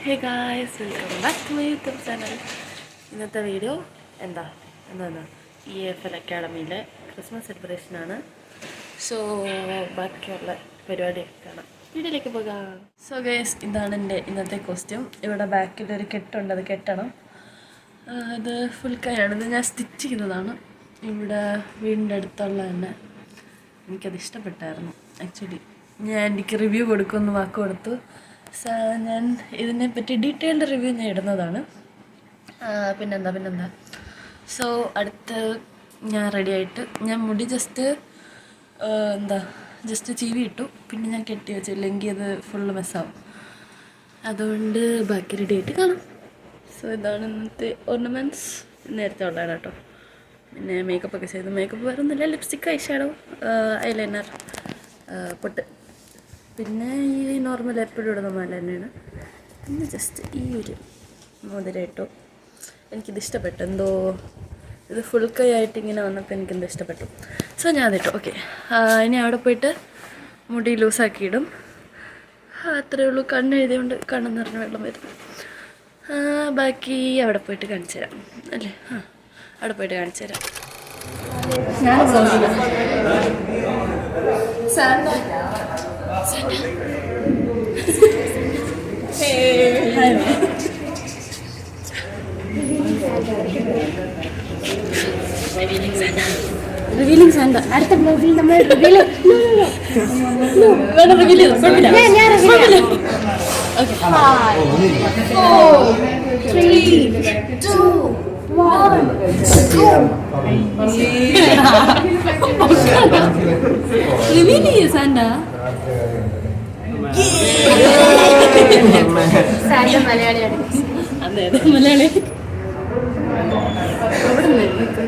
Hey guys, welcome back to my YouTube channel. ഇന്നത്തെ video എന്താ EFL അക്കാഡമിയിലെ Christmas സെലിബ്രേഷനാണ്. സോ ബാക്കിയുള്ള പരിപാടിയൊക്കെ കാണാം. വീഡിയോയിലേക്ക് പോകാം. സോ ഗൈസ്, ഇതാണ് എൻ്റെ ഇന്നത്തെ കോസ്റ്റ്യൂം. ഇവിടെ ബാക്കിലൊരു കെട്ടുണ്ട്, അത് കെട്ടണം. ഇത് ഫുൾ കൈയാണ്. ഇത് ഞാൻ സ്റ്റിച്ച് ചെയ്തതാണ്. ഇവിടെ വീടിൻ്റെ അടുത്തുള്ള തന്നെ എനിക്കത് ഇഷ്ടപ്പെട്ടായിരുന്നു. ആക്ച്വലി എനിക്ക് റിവ്യൂ കൊടുക്കുമെന്ന് വാക്ക് കൊടുത്തു. ഞാൻ ഇതിനെപ്പറ്റി ഡീറ്റെയിൽഡ് റിവ്യൂ ഞാൻ ഇടുന്നതാണ്. പിന്നെന്താ സോ അടുത്ത് ഞാൻ റെഡിയായിട്ട് ഞാൻ മുടി ജസ്റ്റ് ചീവി ഇട്ടു. പിന്നെ ഞാൻ കെട്ടി വെച്ചില്ലെങ്കിൽ അത് ഫുള്ള് മെസ്സാവും. അതുകൊണ്ട് ബാക്കി റെഡിയായിട്ട് കാണാം. സോ ഇതാണ് ഇന്നത്തെ ഓർണമെൻറ്റ്സ്. നേരത്തെ ഉള്ളതാണ് കേട്ടോ. പിന്നെ മേക്കപ്പൊക്കെ ചെയ്തു. മേക്കപ്പ് വരുന്നില്ല, ലിപ്സ്റ്റിക്ക്, ഐ ഷാഡോ, ഐലൈനർ, പൊട്ട്. പിന്നെ ഈ നോർമൽ എപ്പോഴും ഇടുന്ന മാല തന്നെയാണ്. പിന്നെ ജസ്റ്റ് ഈ ഒരു മോതിരയിട്ടോ. എനിക്കിത് ഇഷ്ടപ്പെട്ടു. എന്തോ ഇത് ഫുൾ കൈ ആയിട്ട് ഇങ്ങനെ വന്നപ്പോൾ എനിക്കെന്തോ ഇഷ്ടപ്പെട്ടു. സോ ഞാൻ അതിട്ടു. ഓക്കെ, ഇനി അവിടെ പോയിട്ട് മുടി ലൂസാക്കിയിടും. അത്രയേ ഉള്ളൂ. കണ്ണെഴുതിയോണ്ട് കണ്ണെന്ന് പറഞ്ഞ വെള്ളം വരുന്നു. ബാക്കി അവിടെ പോയിട്ട് കാണിച്ചു തരാം അല്ലേ? അവിടെ പോയിട്ട് കാണിച്ചു തരാം. Revealing Santa. അടുത്ത ബ്ലോഗിൽ നമ്മൾ റിവീൽ റിവീൽ സാന്റ. മലയാളിയാണ്. അതെ അതെ, മലയാളി.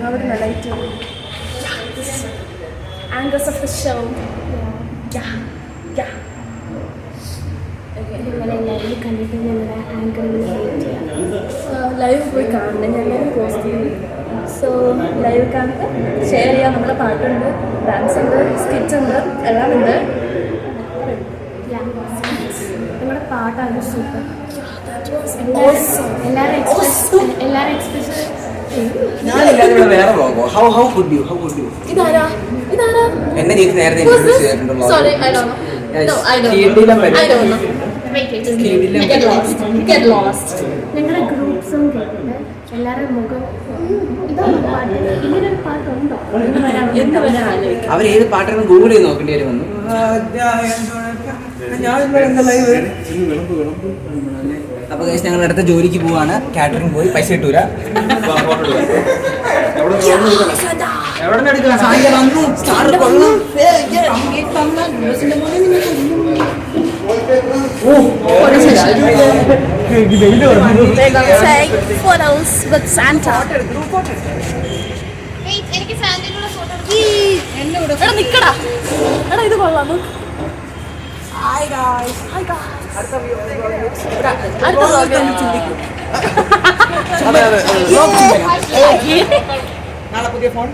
അവിടെ light angles of the show. Live പോയി കാണണം. ഞങ്ങൾ പോസ്റ്റ് ചെയ്യും. സോ ലൈവ് കാണുക, ഷെയർ ചെയ്യാം. നമ്മുടെ പാട്ടുണ്ട്, ഡാൻസ് ഉണ്ട്, സ്കിറ്റ് ഉണ്ട്, എല്ലാം ഉണ്ട്. നിങ്ങളുടെ പാട്ടാണ് സൂപ്പർ. ഞങ്ങളുടെ ഗ്രൂപ്പ് സോങ് കേട്ടിട്ട് എല്ലാവരുടെ മുഖം ഇങ്ങനൊരു പാട്ടുണ്ടോ അവർ ഏത് പാട്ടാണ് ഗൂഗിൾ ചെയ്ത് നോക്കേണ്ടി വരും. അപ്പൊ ഞങ്ങൾ അടുത്ത ജോലിക്ക് പോവാണ്. കാറ്ററിംഗ് പോയി, പൈസ കിട്ടൂല. ഇത് കൊള്ളാം. നാളെ പുതിയ ഫോൺ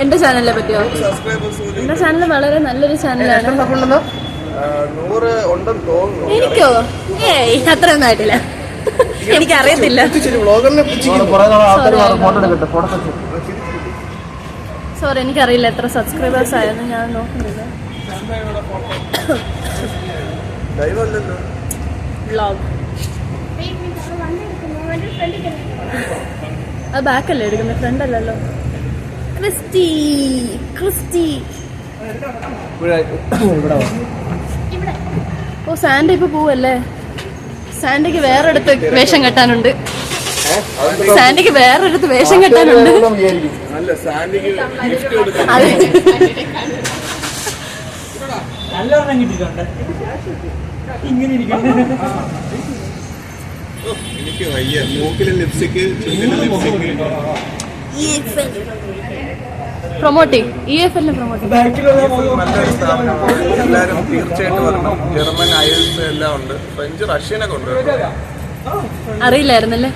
എന്റെ ചാനലിനെ പറ്റിയോ? എന്റെ ചാനൽ വളരെ നല്ലൊരു ചാനലാണ്. എനിക്കോ? അത്രയൊന്നും ആയിട്ടില്ല. എനിക്കറിയത്തില്ല. സോറി, എനിക്കറിയില്ല എത്ര സബ്സ്ക്രൈബേഴ്സ് ആയെന്ന്. ഞാൻ നോക്കുന്നില്ല. വ്ളോഗ് അത് ബാക്കല്ലേ എടുക്കുന്നത്, ഫ്രണ്ട് അല്ലല്ലോ. ക്രിസ്റ്റി ഓ, സാൻഡ ഇപ്പൊ പോവല്ലേ? സാൻഡയ്ക്ക് വേറെടുത്ത് വേഷം കെട്ടാനുണ്ട്. സാൻഡയ്ക്ക് വേറൊരിടത്ത് വേഷം കെട്ടാനുണ്ട്. Promote EFL promote. എല്ലാവരും തീർച്ചയായിട്ടും വരണം. ജർമ്മൻ, IELTS എല്ലാം ഉണ്ട്. ഫ്രഞ്ച്, റഷ്യനൊക്കെ ഉണ്ട്. അറിയില്ലായിരുന്നല്ലേ?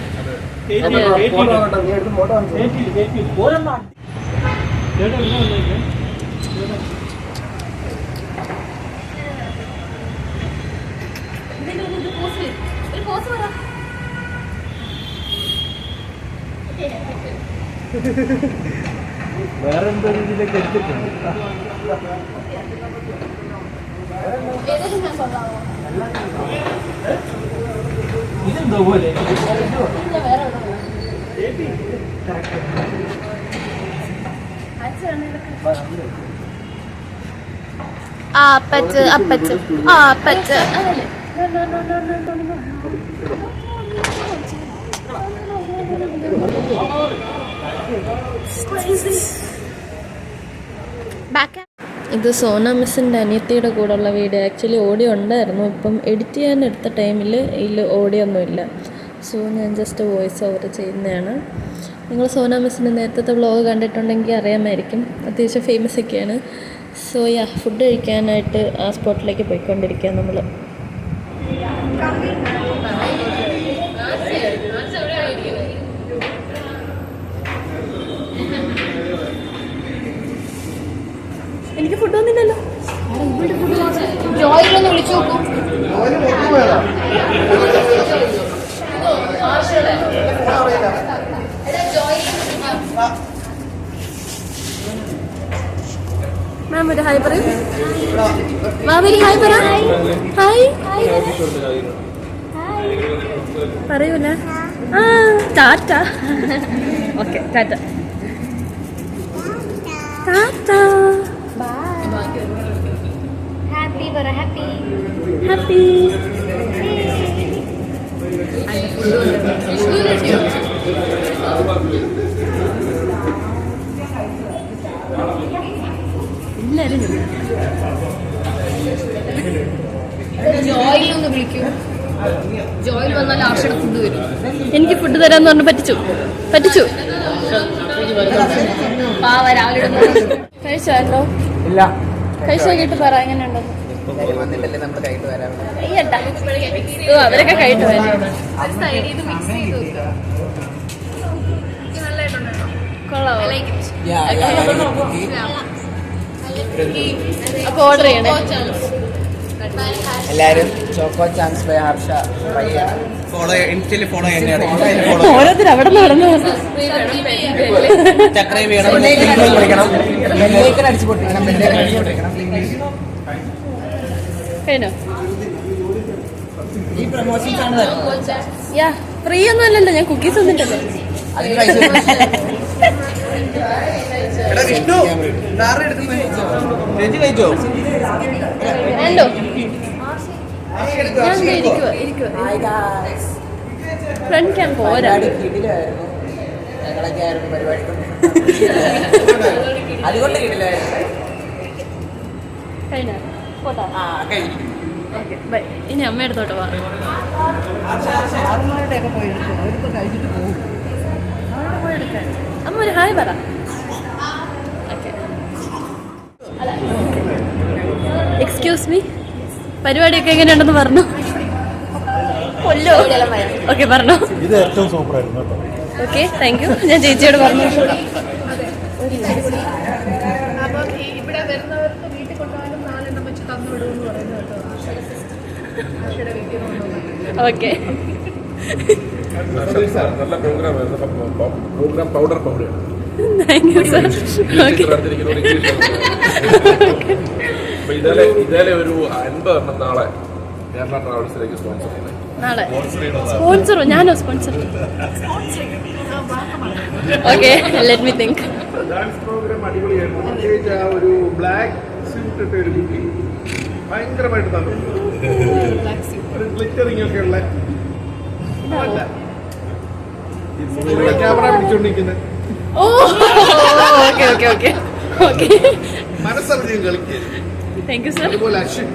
വേറെ എന്തോ രീതിയിലേക്ക് എടുത്തിട്ടുണ്ട്. ഇതെന്തോ പോലെ അപ്പച്ച് അപ്പച്ച് അപ്പച്ച് ഇത് സോന മിസ്സിൻ്റെ അനിയത്തിയുടെ കൂടെയുള്ള വീഡിയോ. ആക്ച്വലി ഓഡിയോ ഉണ്ടായിരുന്നു, ഇപ്പം എഡിറ്റ് ചെയ്യാൻ എടുത്ത ടൈമിൽ ഇതിൽ ഓഡിയോ ഒന്നുമില്ല. സോ ഞാൻ ജസ്റ്റ് വോയിസ് ഓവർ ചെയ്യുന്നതാണ്. നിങ്ങൾ സോന മിസ്സിൻ്റെ നേരത്തെ വ്ളോഗ് കണ്ടിട്ടുണ്ടെങ്കിൽ അറിയാമായിരിക്കും, അത്യാവശ്യം ഫേമസ് ഒക്കെയാണ്. സോ ഫുഡ് കഴിക്കാനായിട്ട് ആ സ്പോട്ടിലേക്ക് പോയിക്കൊണ്ടിരിക്കുക നമ്മൾ. എനിക്ക് ഫുഡ് വന്നില്ലല്ലോ. ജോയിലൊന്ന് വിളിച്ചു നോക്കും. മാം ഒരു ഹായ് പറയൂ. മാം ഒരു ഹായ് പറ. ഹായ് പറയൂല. ആ ടാറ്റ. ഓക്കെ ടാറ്റ ടാറ്റ. ഹാപ്പി പറ. Happy happy. എല്ലാരും ജോയിലൊന്ന് വിളിക്കൂ. ജോയിൽ വന്നാൽ ആർഷയുടെ ഫുഡ് വരും. എനിക്ക് ഫുഡ് തരാന്ന് പറഞ്ഞ് പറ്റിച്ചു. പാവ രാവിലെ കഴിച്ചോ? ഇല്ല, കഴിച്ചു നോക്കിയിട്ട് പറ എങ്ങനെയുണ്ടെന്ന്. വന്നിട്ടല്ലേ നമ്മൾ കൈയിട്ട് വരാം. അയ്യട്ടാ, ഓ അവരൊക്കെ കഴിട്ട് വരാം. കൊള്ളാവോ? അപ്പൊ ഓർഡർ ചെയ്യണേ. എല്ലാരും choco chance by Harsha try ചെയ്യണം. ഫോളോ ഇൻസ്റ്റയില് ഫോളോ ചെയ്യണം. ഓരോരുത്തർ അവിടെ നടന്നു ചക്രയും വേണം, വിളിക്കണം, ബെല്ലേക്കൻ അടിച്ചു പൊട്ടിക്കണം, ബെല്ലേക്കൻ അടിച്ചു പൊട്ടിക്കണം. കഴിഞ്ഞോ? ഈ പ്രൊമോഷൻസ് ആണ് തരുന്നത്. യാ ഫ്രീ ഒന്നും അല്ലല്ലോ, ഞാൻ കുക്കീസ് ഒന്നിട്ടല്ലോ. അതിന് പൈസ കഴിച്ചോ? വേണ്ടോ? ഞാൻ ഇരിക്കുവോ ഫ്രണ്ട് ക്യാം പോരാ. ഞങ്ങളൊക്കെ ആയിരുന്നു പരിപാടി, അതുകൊണ്ട് കിട്ടില്ലായിരുന്നു. കഴിഞ്ഞോ? പോട്ടാ. കഴിഞ്ഞു. Okay bye. ഇനി അമ്മ എടുത്തോട്ട് പോവാം. അമ്മ ഒരു ഹായ് പറ. എക്സ്ക്യൂസ് മീ, പരിപാടിയൊക്കെ എങ്ങനെയുണ്ടെന്ന് പറഞ്ഞു. കൊല്ലോ. ഓക്കെ പറഞ്ഞോ. ഇത് ഏറ്റവും സൂപ്പറായിരുന്നു കേട്ടോ. Okay thank you. ഞാൻ ചേച്ചിയോട് പറഞ്ഞു. ഇവിടെ വരുന്നവർക്ക് വീട്ടിൽ കൊണ്ടുപോകാനും 4 വെച്ച് തന്നു വിടുമെന്ന് പറയുന്നത് കേട്ടോ. ആശയുടെ വീട്ടിൽ കൊണ്ടുപോകാൻ. ഓക്കെ നല്ല പ്രോഗ്രാം പൗഡർ പൗഡറാണ്. Thank you sir. ഓക്കെ ഇതേ ഒരു 50 എണ്ണം നാളെ കേരള ട്രാവൽസിലേക്ക് സ്പോൺസർ ചെയ്യുന്നത്. നാളെ സ്പോൺസറോ? ഞാനോ sponsor? Okay let me think. Dance program അടിപൊളിയായിരുന്നു. പ്രത്യേകിച്ച് ആ ഒരു ബ്ലാക്ക് സ്യൂട്ട് ഇട്ട ഒരു കുട്ടി ഭയങ്കരമായിട്ട് തന്നിട്ടുണ്ട്. ഒരു ഗ്ലിറ്ററിംഗ് ഒക്കെ ഉള്ള ക്യാമറ പിടിച്ചോണ്ടിരിക്കുന്നത്. ഓ ഓക്കെ ഓക്കെ ഓക്കെ ഓക്കെ മനസ്സറിഞ്ഞ് കളിക്കുക. Thank you sir. അതുപോലെ അശ്വിൻ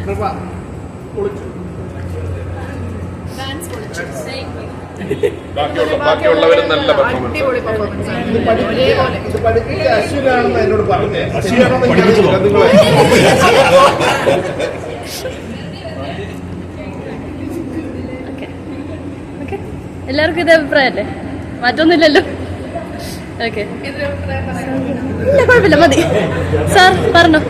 കൃപ പൊളിച്ചു. ബാക്കിയുള്ളവരും നല്ല അടിപൊളി പെർഫോമൻസ് ആണ്. ഇത് പഠിപ്പിച്ച അശ്വിനാണെന്ന് എന്നോട് പറഞ്ഞേ. അശ്വിനാണെന്ന് ഓക്കെ ഓക്കെ എല്ലാവർക്കും ഇതേ അഭിപ്രായമല്ലേ? മാറ്റമൊന്നുമില്ലല്ലോ? ഓക്കെ, ഇല്ല കുഴപ്പമില്ല, മതി. സാർ പറഞ്ഞോ.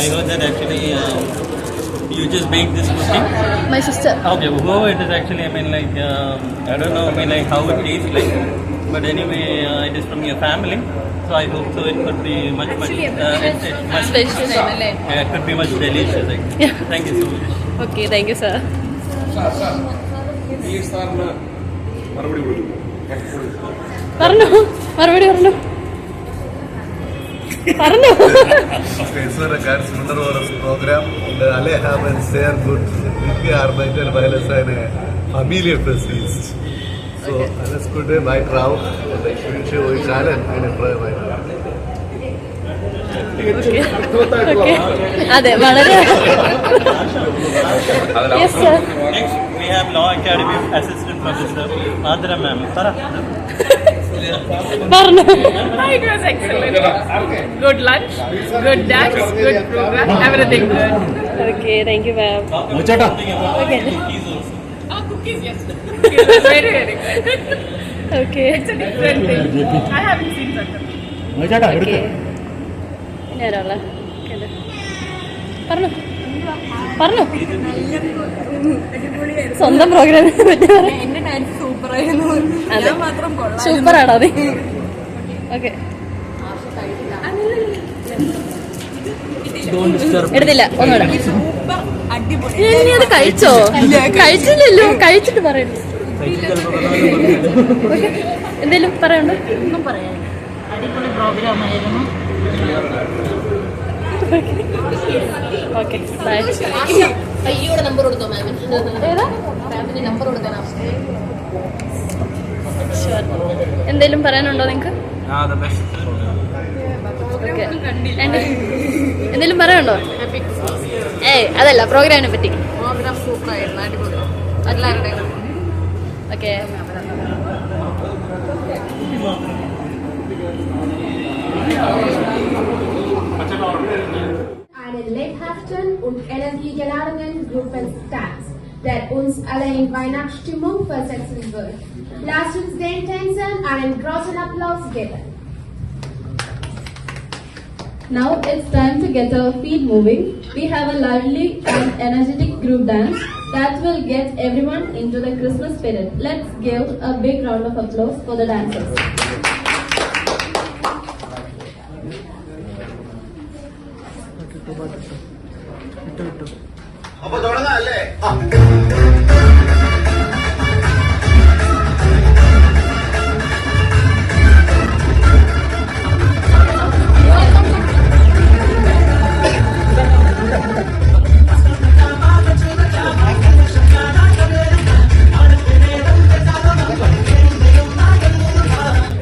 I heard that actually you just baked this cookie. My sister. Okay, whoever it is actually, I mean like I don't know, I mean like how it tastes like, but anyway, it is from your family, so I hope so. It could be much much Special ആണല്ലേ? it could be much delicious. Actually. Yeah. Thank you so much. Okay, thank you sir. ഈ സാറിന് മറുപടി കൊടുക്കും. പറഞ്ഞോ, മറുപടി പറഞ്ഞോ. Okay, so regards Mundar's program, the Aleha and share good arbeitel weil es eine Familienfest. So, alles Gute, my crowd, und ich wünsche euch allen eine frohe Weihnachten. അതെ, വളരെ. Yes, sir. Next, we have Law Academy Assistant Professor Adra ma'am. Tara. പറഞ്ഞോ. It was excellent. Good lunch, good dance, good program, everything good. Okay, thank you ma'am. Okay. Cookies, yes. Cookies were very, very good. Okay, It's a different thing. I haven't seen such a thing. Okay. പിന്നെ ആരാളെ പറഞ്ഞോ, പറഞ്ഞോ. സ്വന്തം പ്രോഗ്രാമിനെ പറ്റി പറയാം. എന്റെ dance സൂപ്പറായിരുന്നു. അതെ, ഞാൻ മാത്രം കൊള്ളാം. സൂപ്പറാണോ അത്? ഓക്കെ, എടുത്തില്ല, ഒന്നുകൂടെ. സൂപ്പർ അടിപൊളി. നീ അത് കഴിച്ചോ? കഴിച്ചില്ലല്ലോ, കഴിച്ചിട്ട് പറയുന്നു. എന്തേലും പറയണ്ടോ? ഒന്നും പറയാൻ അടിപൊളി പ്രോഗ്രാമായിരുന്നു. Okay, bye. അയ്യോടെ നമ്പർ കൊടുത്തോ മാമിന്? ഏതാ മാമിന് നമ്പർ കൊടുക്കാൻ ആവശ്യം. എന്തേലും പറയാനുണ്ടോ നിങ്ങൾക്ക്? ഓക്കെ, എന്തേലും പറയാനുണ്ടോ? ഏയ് അതല്ല, പ്രോഗ്രാമിനെ പറ്റി. പ്രോഗ്രാം സൂപ്പറായിരുന്നു, അടിപൊളി. എല്ലാവരുടെയും okay. Einen lebhaften und energiegeladenen Gruppentanz, der uns alle in Weihnachtsstimmung versetzen wird. Lasst uns den Tänzern einen großen Applaus geben. Now it's time to get our feet moving. We have a lively and energetic group dance that will get everyone into the Christmas spirit. Let's give a big round of applause for the dancers. അപ്പൊ തുടങ്ങാം അല്ലേ?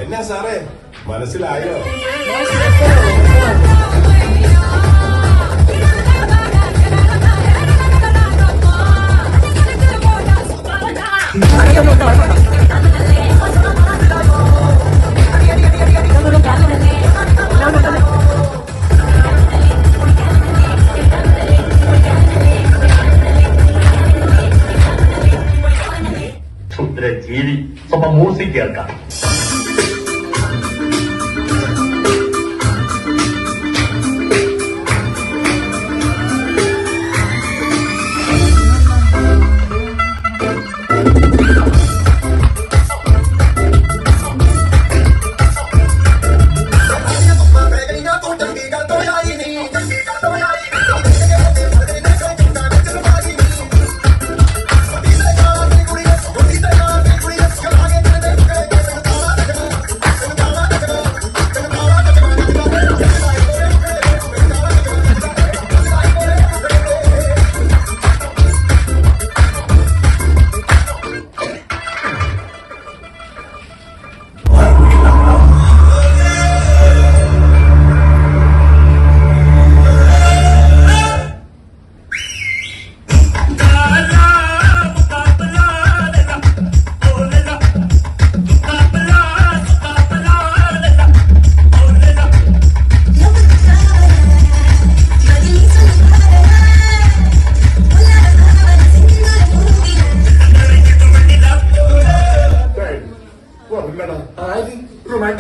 എന്നാ സാറേ, മനസ്സിലായോ? ക്ഷുദ്രജീവി, സ്വന്തം music കേൾക്കാം.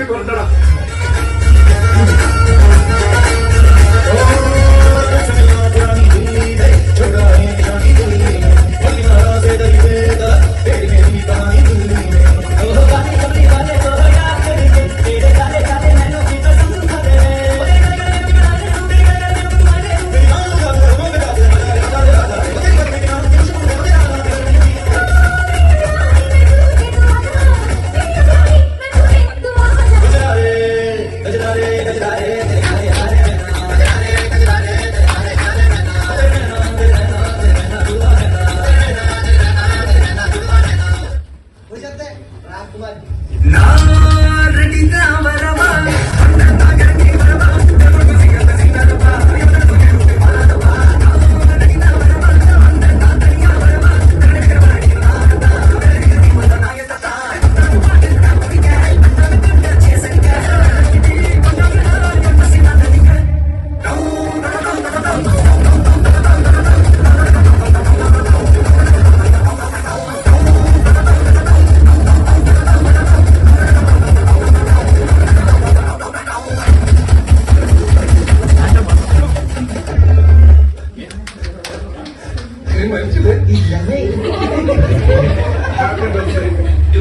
കൊണ്ടടാ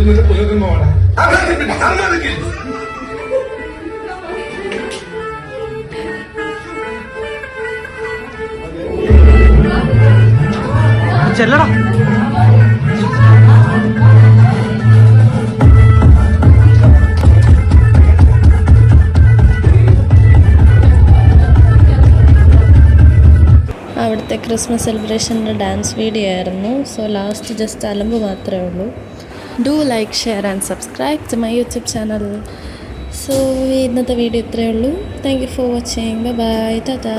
ഇതിന്റെ പുനർജന്മമാണ് ചെല്ലടാ. അവിടുത്തെ ക്രിസ്മസ് സെലിബ്രേഷൻ്റെ ഡാൻസ് വീഡിയോ ആയിരുന്നു. സോ ലാസ്റ്റ് ജസ്റ്റ് അലമ്പ് മാത്രമേ ഉള്ളൂ. Do like, share and subscribe to my YouTube channel. So ഇന്നത്തെ വീഡിയോ ഇത്രയേ ഉള്ളൂ. Thank you for watching. Bye bye. Tata.